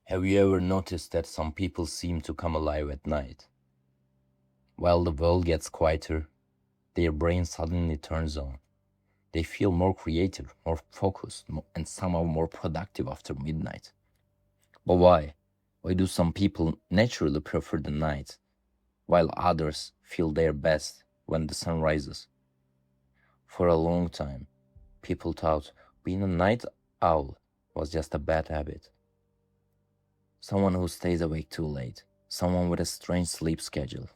Have you ever noticed that some people seem to come alive at night? While the world gets quieter, their brain suddenly turns on. They feel more creative, more focused, and somehow more productive after midnight. But why? Why do some people naturally prefer the night, while others feel their best when the sun rises? For a long time, people thought being a night owl was just a bad habit. Someone who stays awake too late, someone with a strange sleep schedule.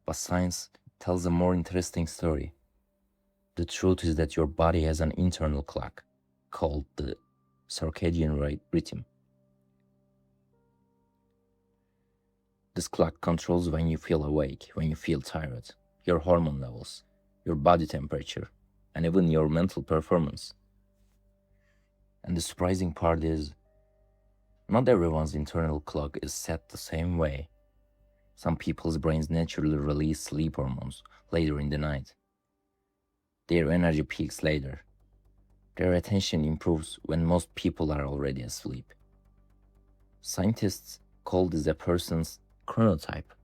But science tells a more interesting story. The truth is that your body has an internal clock called the circadian rhythm. This clock controls when you feel awake, when you feel tired, your hormone levels, your body temperature, and even your mental performance. And the surprising part is, not everyone's internal clock is set the same way. Some people's brains naturally release sleep hormones later in the night. Their energy peaks later. Their attention improves when most people are already asleep. Scientists call this a person's chronotype.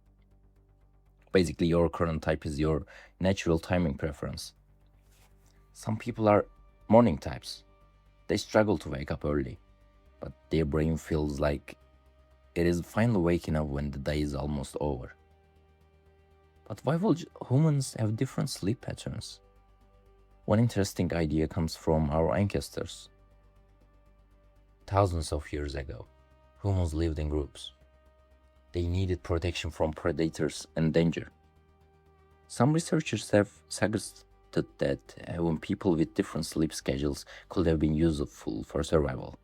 Basically, your chronotype is your natural timing preference. Some people are morning types. They struggle to wake up early, but their brain feels like it is finally waking up when the day is almost over. But why would humans have different sleep patterns? One interesting idea comes from our ancestors. Thousands of years ago, humans lived in groups. They needed protection from predators and danger. Some researchers have suggested that having people with different sleep schedules could have been useful for survival.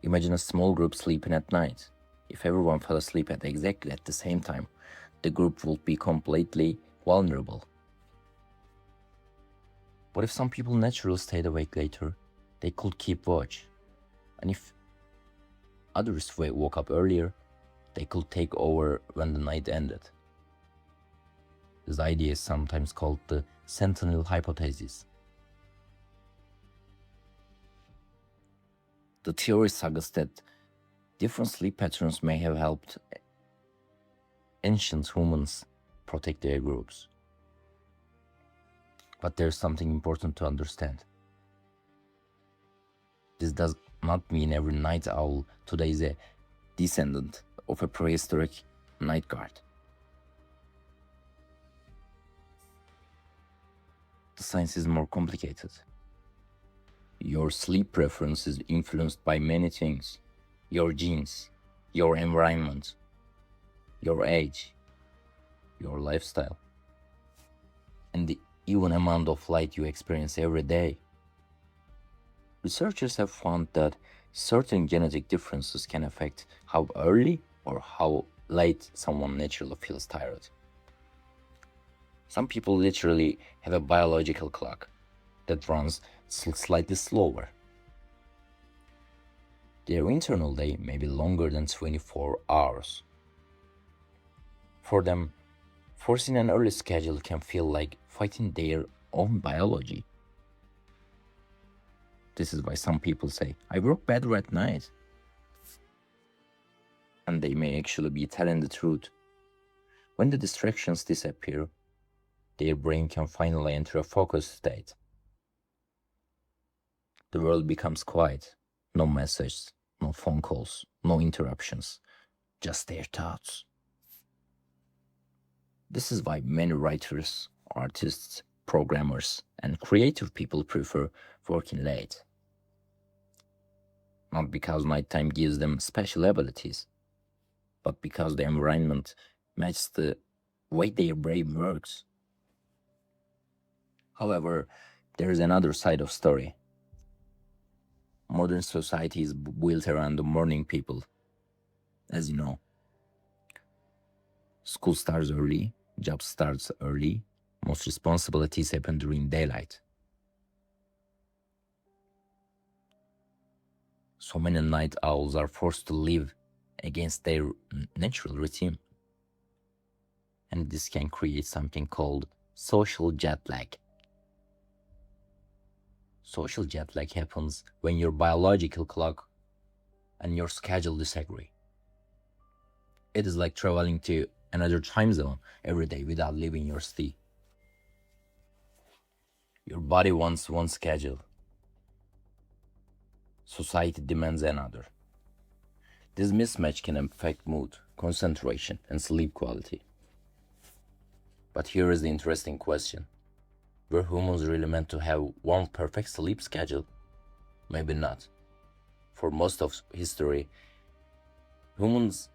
Imagine a small group sleeping at night. If everyone fell asleep at exactly at the same time, the group would be completely vulnerable. But if some people naturally stayed awake later, they could keep watch. And if others woke up earlier, they could take over when the night ended. This idea is sometimes called the sentinel hypothesis. The theory suggests that different sleep patterns may have helped ancient humans protect their groups. But there's something important to understand. This does not mean every night owl today is a descendant of a prehistoric night guard. The science is more complicated. Your sleep preference is influenced by many things: your genes, your environment, your age, your lifestyle, and the even amount of light you experience every day. Researchers have found that certain genetic differences can affect how early or how late someone naturally feels tired. Some people literally have a biological clock that runs slightly slower. Their internal day may be longer than 24 hours. For them, forcing an early schedule can feel like fighting their own biology. This is why some people say, I work better at night. And they may actually be telling the truth. When the distractions disappear, their brain can finally enter a focused state. The world becomes quiet. No messages, no phone calls, no interruptions, just their thoughts. This is why many writers, artists, programmers, and creative people prefer working late. Not because nighttime gives them special abilities, but because the environment matches the way their brain works. However, there is another side of story. Modern society is built around the morning people. As you know, school starts early, job starts early, most responsibilities happen during daylight. So many night owls are forced to live against their natural routine. And this can create something called social jet lag. Social jet lag happens when your biological clock and your schedule disagree. It is like traveling to another time zone every day without leaving your city. Your body wants one schedule, society demands another. This mismatch can affect mood, concentration, and sleep quality. But here is the interesting question. Were humans really meant to have one perfect sleep schedule? Maybe not. For most of history, humans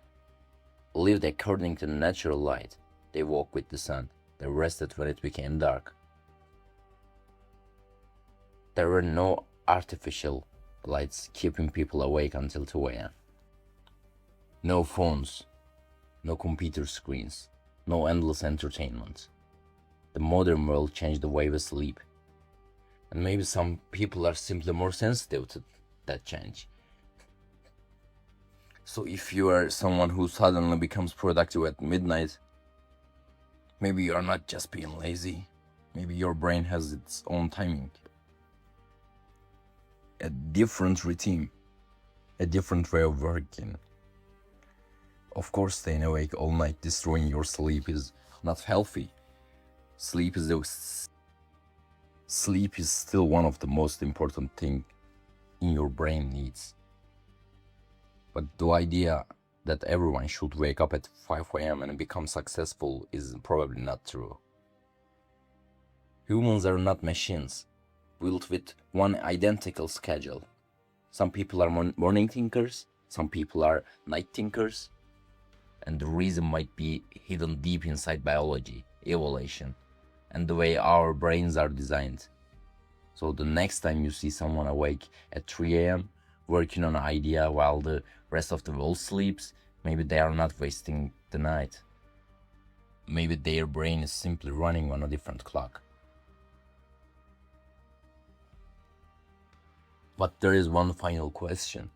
lived according to natural light. They woke with the sun. They rested when it became dark. There were no artificial lights keeping people awake until 2 a.m. No phones, no computer screens, no endless entertainment. The modern world changed the way we sleep. And maybe some people are simply more sensitive to that change. So if you are someone who suddenly becomes productive at midnight, maybe you are not just being lazy. Maybe your brain has its own timing. A different routine, a different way of working. Of course, staying awake all night destroying your sleep is not healthy. Sleep is still one of the most important thing in your brain needs. But the idea that everyone should wake up at 5 a.m. and become successful is probably not true. Humans are not machines, built with one identical schedule. Some people are morning thinkers, some people are night thinkers, and the reason might be hidden deep inside biology, evolution, and the way our brains are designed. So the next time you see someone awake at 3 a.m. working on an idea while the rest of the world sleeps, maybe they are not wasting the night. Maybe their brain is simply running on a different clock. But there is one final question.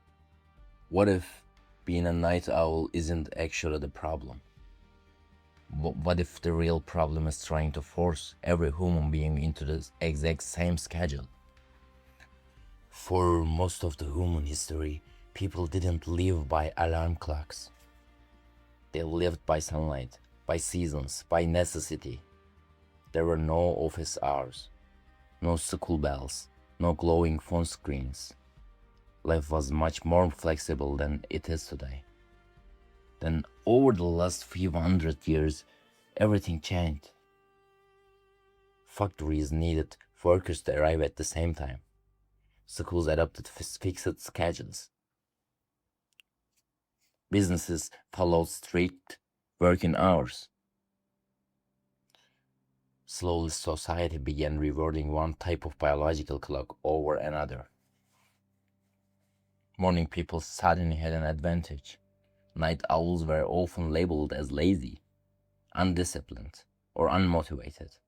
What if being a night owl isn't actually the problem? What if the real problem is trying to force every human being into the exact same schedule? For most of the human history, people didn't live by alarm clocks. They lived by sunlight, by seasons, by necessity. There were no office hours, no school bells, no glowing phone screens. Life was much more flexible than it is today. Then over the last few hundred years, everything changed. Factories needed workers to arrive at the same time. Schools adopted fixed schedules. Businesses followed strict working hours. Slowly, society began rewarding one type of biological clock over another. Morning people suddenly had an advantage. Night owls were often labeled as lazy, undisciplined, or unmotivated.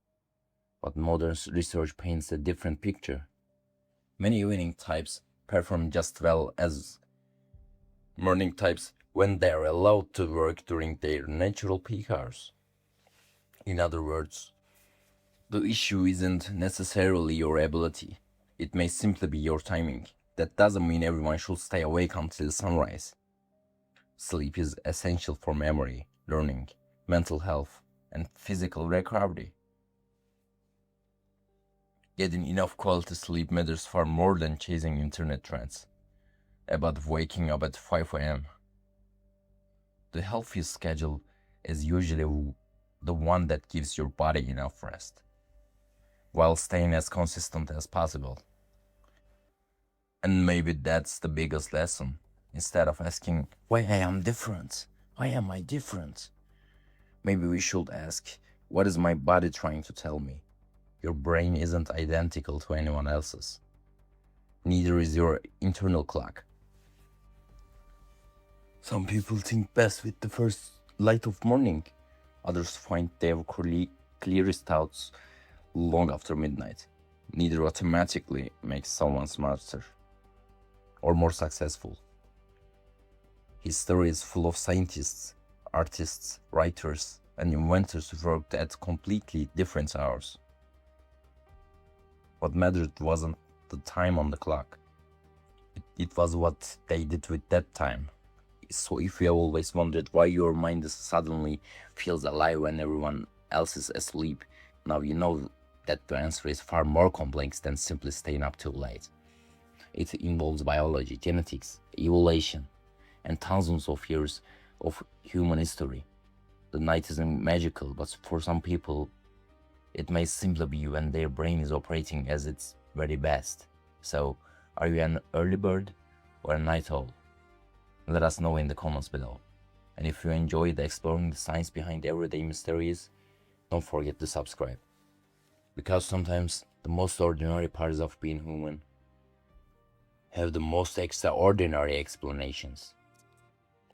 But modern research paints a different picture. Many evening types perform just well as morning types when they are allowed to work during their natural peak hours. In other words, the issue isn't necessarily your ability. It may simply be your timing. That doesn't mean everyone should stay awake until sunrise. Sleep is essential for memory, learning, mental health, and physical recovery. Getting enough quality sleep matters far more than chasing internet trends about waking up at 5 a.m. The healthiest schedule is usually the one that gives your body enough rest, while staying as consistent as possible. And maybe that's the biggest lesson. Instead of asking, why I am different? Why am I different? Maybe we should ask, what is my body trying to tell me? Your brain isn't identical to anyone else's. Neither is your internal clock. Some people think best with the first light of morning. Others find their clearest thoughts long after midnight. Neither automatically makes someone smarter or more successful. History is full of scientists, artists, writers, and inventors who worked at completely different hours. What mattered wasn't the time on the clock. It was what they did with that time. So if you have always wondered why your mind suddenly feels alive when everyone else is asleep, now you know that the answer is far more complex than simply staying up too late. It involves biology, genetics, evolution, and thousands of years of human history. The night isn't magical, but for some people, it may simply be when their brain is operating as its very best. So, are you an early bird or a night owl? Let us know in the comments below. And if you enjoyed exploring the science behind everyday mysteries, don't forget to subscribe. Because sometimes the most ordinary parts of being human have the most extraordinary explanations.